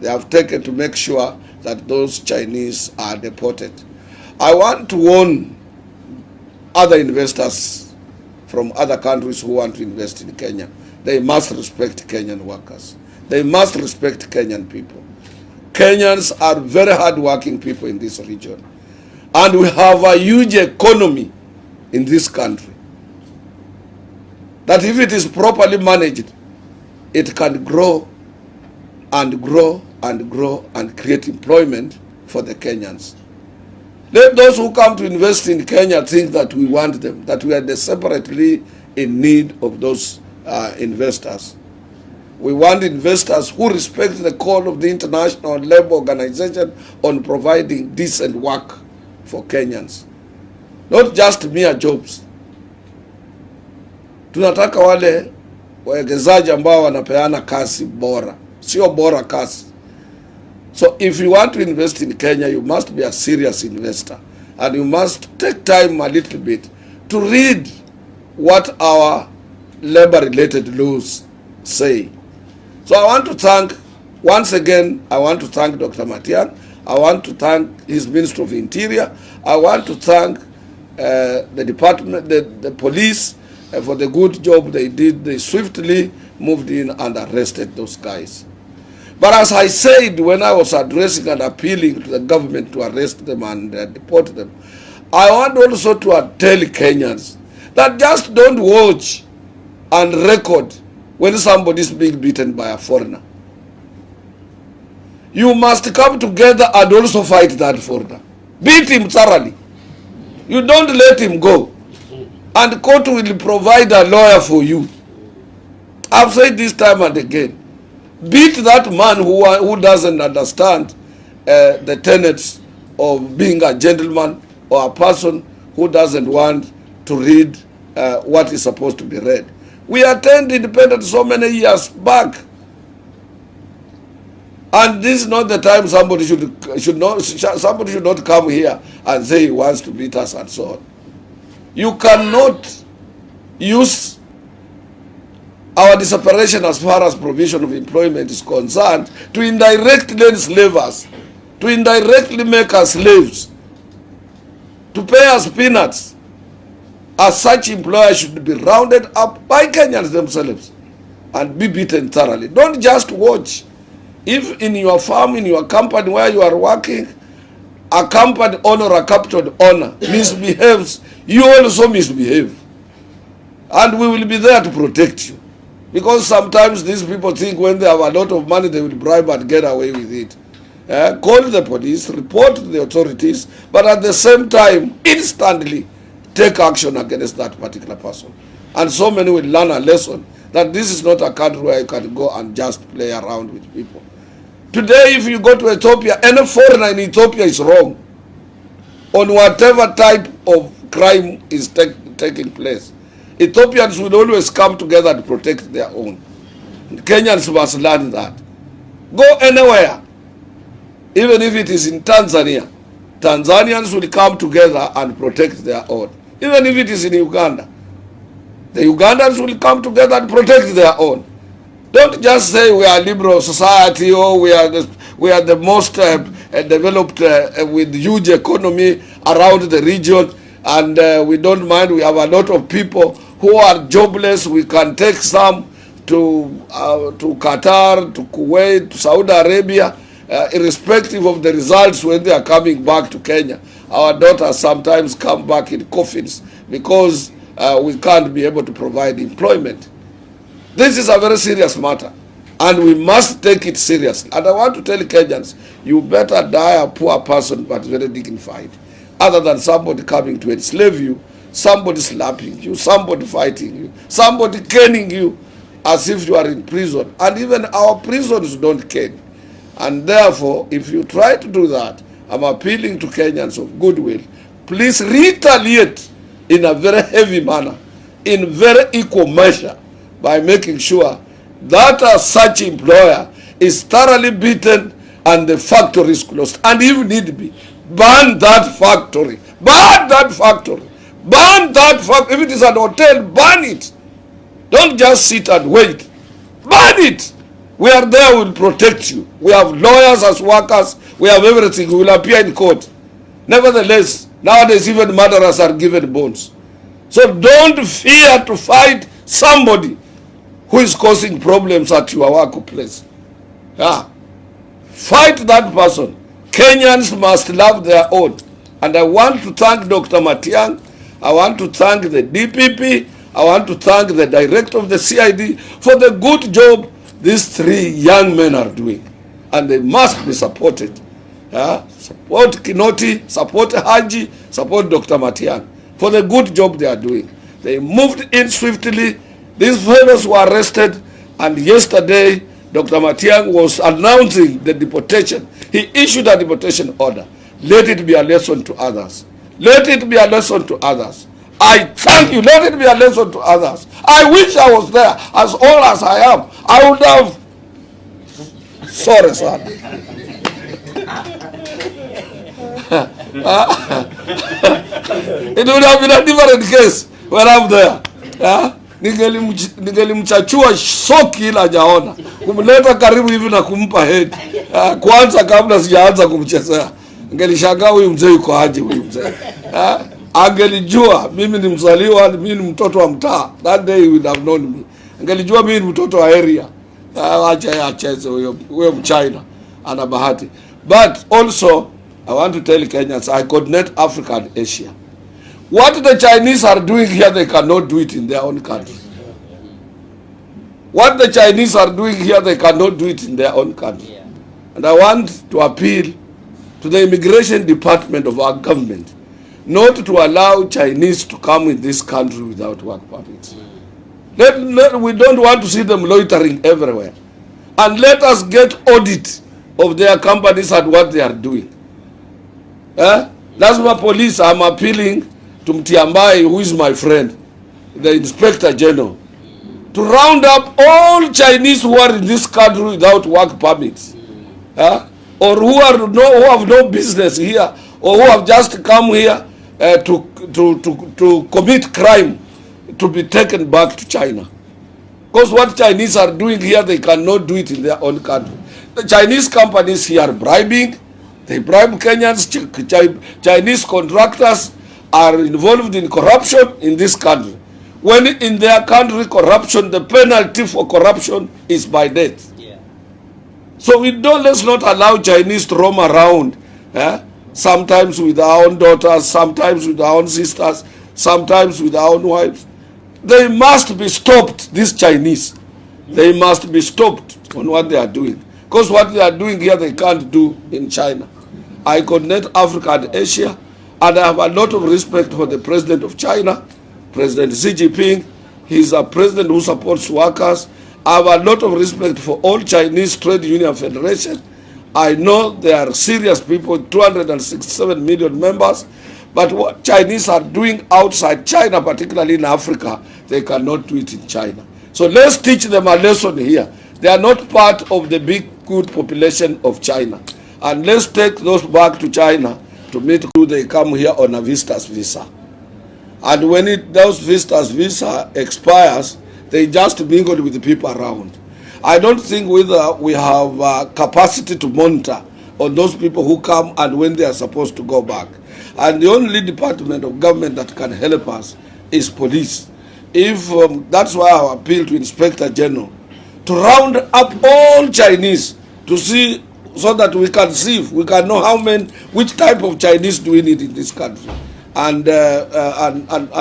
they have taken to make sure that those Chinese are deported. I want to warn other investors from other countries who want to invest in Kenya. They must respect Kenyan workers. They must respect Kenyan people. Kenyans are very hard-working people in this region. And we have a huge economy in this country that if it is properly managed, it can grow and grow and grow and create employment for the Kenyans. Let those who come to invest in Kenya think that we want them, that we are separately in need of those investors. We want investors who respect the call of the International Labour Organization on providing decent work for Kenyans, not just mere jobs. Tunataka wale wawekezaji ambao wanapeana kazi bora, sio bora kazi. So if you want to invest in Kenya, you must be a serious investor, and you must take time a little bit to read what our labor-related laws say. So I want to thank, once again, I want to thank Dr. Matiang. I want to thank his Minister of Interior. I want to thank the department, the police, for the good job they did. They swiftly moved in and arrested those guys. But as I said when I was addressing and appealing to the government to arrest them and deport them, I want also to tell Kenyans that just don't watch and record when somebody is being beaten by a foreigner. You must come together and also fight that foreigner. Beat him thoroughly. You don't let him go. And court will provide a lawyer for you. I've said this time and again. Beat that man who doesn't understand the tenets of being a gentleman, or a person who doesn't want to read what is supposed to be read. We attained independence so many years back. And this is not the time somebody should not come here and say he wants to beat us and so on. You cannot use our desperation as far as provision of employment is concerned to indirectly enslave us, to indirectly make us slaves, to pay us peanuts. As such, employers should be rounded up by Kenyans themselves and be beaten thoroughly. Don't just watch. If in your farm, in your company where you are working, a company owner or a capital owner misbehaves, you also misbehave. And we will be there to protect you. Because sometimes these people think when they have a lot of money, they will bribe and get away with it. Call the police, report to the authorities, but at the same time, instantly take action against that particular person. And so many will learn a lesson that this is not a country where you can go and just play around with people. Today, if you go to Ethiopia, any foreigner in Ethiopia is wrong on whatever type of crime is taking place. Ethiopians will always come together to protect their own. Kenyans must learn that. Go anywhere, even if it is in Tanzania, Tanzanians will come together and protect their own. Even if it is in Uganda, the Ugandans will come together and protect their own. Don't just say we are a liberal society, or we are the most developed with huge economy around the region, and we don't mind. We have a lot of people who are jobless. We can take some to Qatar, to Kuwait, to Saudi Arabia, irrespective of the results when they are coming back to Kenya. Our daughters sometimes come back in coffins because we can't be able to provide employment. This is a very serious matter, and we must take it seriously. And I want to tell Kenyans, you better die a poor person but very dignified, other than somebody coming to enslave you, somebody slapping you, somebody fighting you, somebody caning you as if you are in prison. And even our prisons don't cane. And therefore, if you try to do that, I'm appealing to Kenyans of goodwill, please retaliate in a very heavy manner, in very equal measure, by making sure that such employer is thoroughly beaten and the factory is closed. And if need be, burn that factory. Burn that factory. Burn that factory. If it is an hotel, burn it. Don't just sit and wait. Burn it. We are there, we will protect you. We have lawyers as workers, we have everything, we will appear in court. Nevertheless, nowadays even murderers are given bonds. So don't fear to fight somebody who is causing problems at your workplace. Yeah. Fight that person. Kenyans must love their own. And I want to thank Dr. Matiang. I want to thank the DPP. I want to thank the director of the CID for the good job these three young men are doing. And they must be supported. Yeah? Support Kinoti, support Haji, support Dr. Matiang for the good job they are doing. They moved in swiftly. These fellows were arrested, and yesterday Dr. Matiang was announcing the deportation. He issued a deportation order. Let it be a lesson to others. Let it be a lesson to others. I thank you. Let it be a lesson to others. I wish I was there, as old as I am. I would have... Sorry, son. It would have been a different case when I'm there. Ningelimchachua soki ila hajaona, kumleta karibu hivi na kumpa head kwanza kabla sijaanza kumchezea. Ningelishangaa huyu mzee yuko aje huyu mzee. Angelijua mimi ni mzaliwa, mimi ni mtoto wa mtaa. That day he would have known me. Angelijua mimi ni mtoto wa area. Acha acheze huyo Mchina ana bahati. But also I want to tell Kenyans, I coordinate Africa and Asia. What the Chinese are doing here, they cannot do it in their own country. What the Chinese are doing here, they cannot do it in their own country. Yeah. And I want to appeal to the immigration department of our government not to allow Chinese to come in this country without work permits. We don't want to see them loitering everywhere. And let us get audit of their companies and what they are doing. That's why police, I'm appealing to Mtiambai, who is my friend, the Inspector General, to round up all Chinese who are in this country without work permits, or who have no business here, or who have just come here to commit crime, to be taken back to China. Because what Chinese are doing here, they cannot do it in their own country. The Chinese companies here are bribing. They bribe Kenyans. Chinese contractors are involved in corruption in this country. When in their country corruption, the penalty for corruption is by death. Yeah. So let's not allow Chinese to roam around, sometimes with our own daughters, sometimes with our own sisters, sometimes with our own wives. They must be stopped, these Chinese. They must be stopped on what they are doing. Because what they are doing here, they can't do in China. I coordinate Africa and Asia, and I have a lot of respect for the president of China, President Xi Jinping. He's a president who supports workers. I have a lot of respect for all Chinese Trade Union Federation. I know they are serious people, 267 million members, but what Chinese are doing outside China, particularly in Africa, they cannot do it in China. So let's teach them a lesson here. They are not part of the big, good population of China. And let's take those back to China to meet who they come here on a visitor's visa. And when those visitors' visa expires, they just mingle with the people around. I don't think whether we have capacity to monitor on those people who come and when they are supposed to go back. And the only department of government that can help us is police. If that's why I appeal to Inspector General to round up all Chinese to see, so that we can see, we can know which type of Chinese do we need in this country, and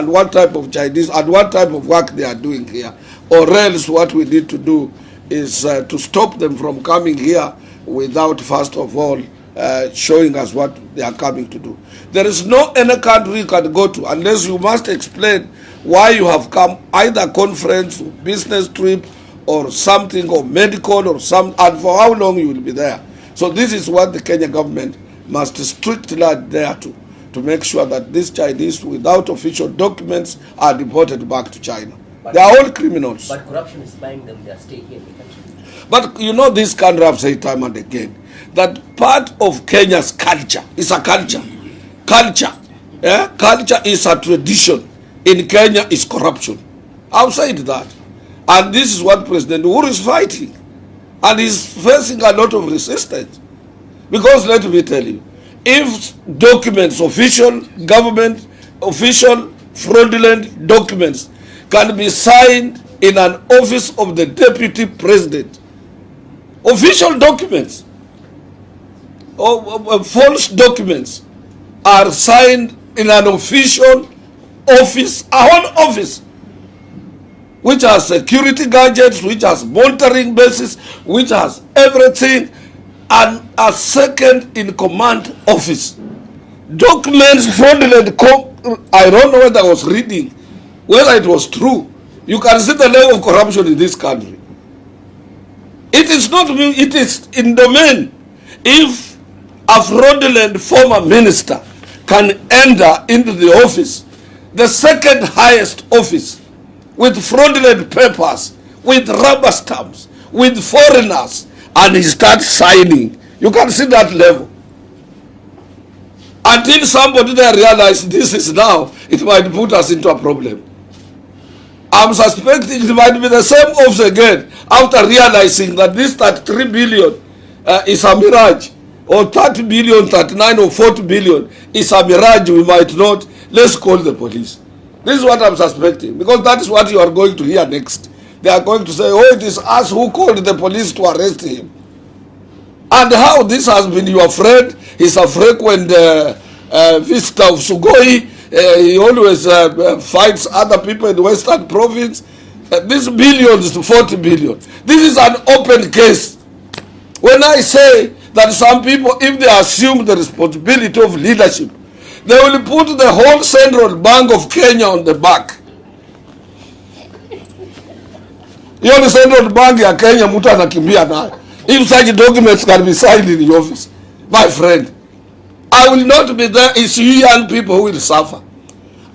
what type of Chinese and what type of work they are doing here. Or else what we need to do is to stop them from coming here without first of all showing us what they are coming to do. There is no any country you can go to unless you must explain why you have come, either conference, business trip, or something, or medical, or and for how long you will be there. So this is what the Kenya government must strictly adhere to make sure that these Chinese without official documents are deported back to China. They are all criminals. But corruption is buying them their stay here in the country. But you know, this country, I've said time and again, that part of Kenya's culture is a culture. Culture is a tradition. In Kenya is corruption. I've said that. And this is what President Uhuru is fighting. And he's facing a lot of resistance. Because let me tell you, if documents, official government, official fraudulent documents can be signed in an office of the deputy president, official documents or false documents are signed in an official office, a whole office, which has security gadgets, which has monitoring bases, which has everything, and a second in command office. Documents fraudulent, I don't know whether I was reading, whether it was true. You can see the level of corruption in this country. It is not, it is in domain. If a fraudulent former minister can enter into the office, the second highest office, with fraudulent papers, with rubber stamps, with foreigners, and he starts signing, you can see that level. Until somebody there realizes this is now, it might put us into a problem. I'm suspecting it might be the same office again after realizing that this 33 billion is a mirage, or 30 billion, 39 or 40 billion is a mirage. We might not. Let's call the police. This is what I'm suspecting, because that is what you are going to hear next. They are going to say, oh, it is us who called the police to arrest him. And how this has been your friend. He's a frequent visitor of Sugoi. He always fights other people in the Western Province. This billions to 40 billion. This is an open case. When I say that some people, if they assume the responsibility of leadership, they will put the whole Central Bank of Kenya on the back. Hiyo ni Central Bank ya Kenya, mtu anakimbia nayo. If such documents can be signed in the office, my friend, I will not be there. It's you young people who will suffer.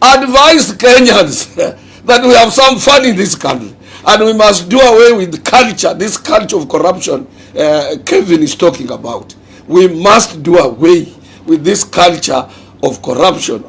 Advise Kenyans that we have some fun in this country, and we must do away with culture, this culture of corruption Kevin is talking about. We must do away with this culture of corruption.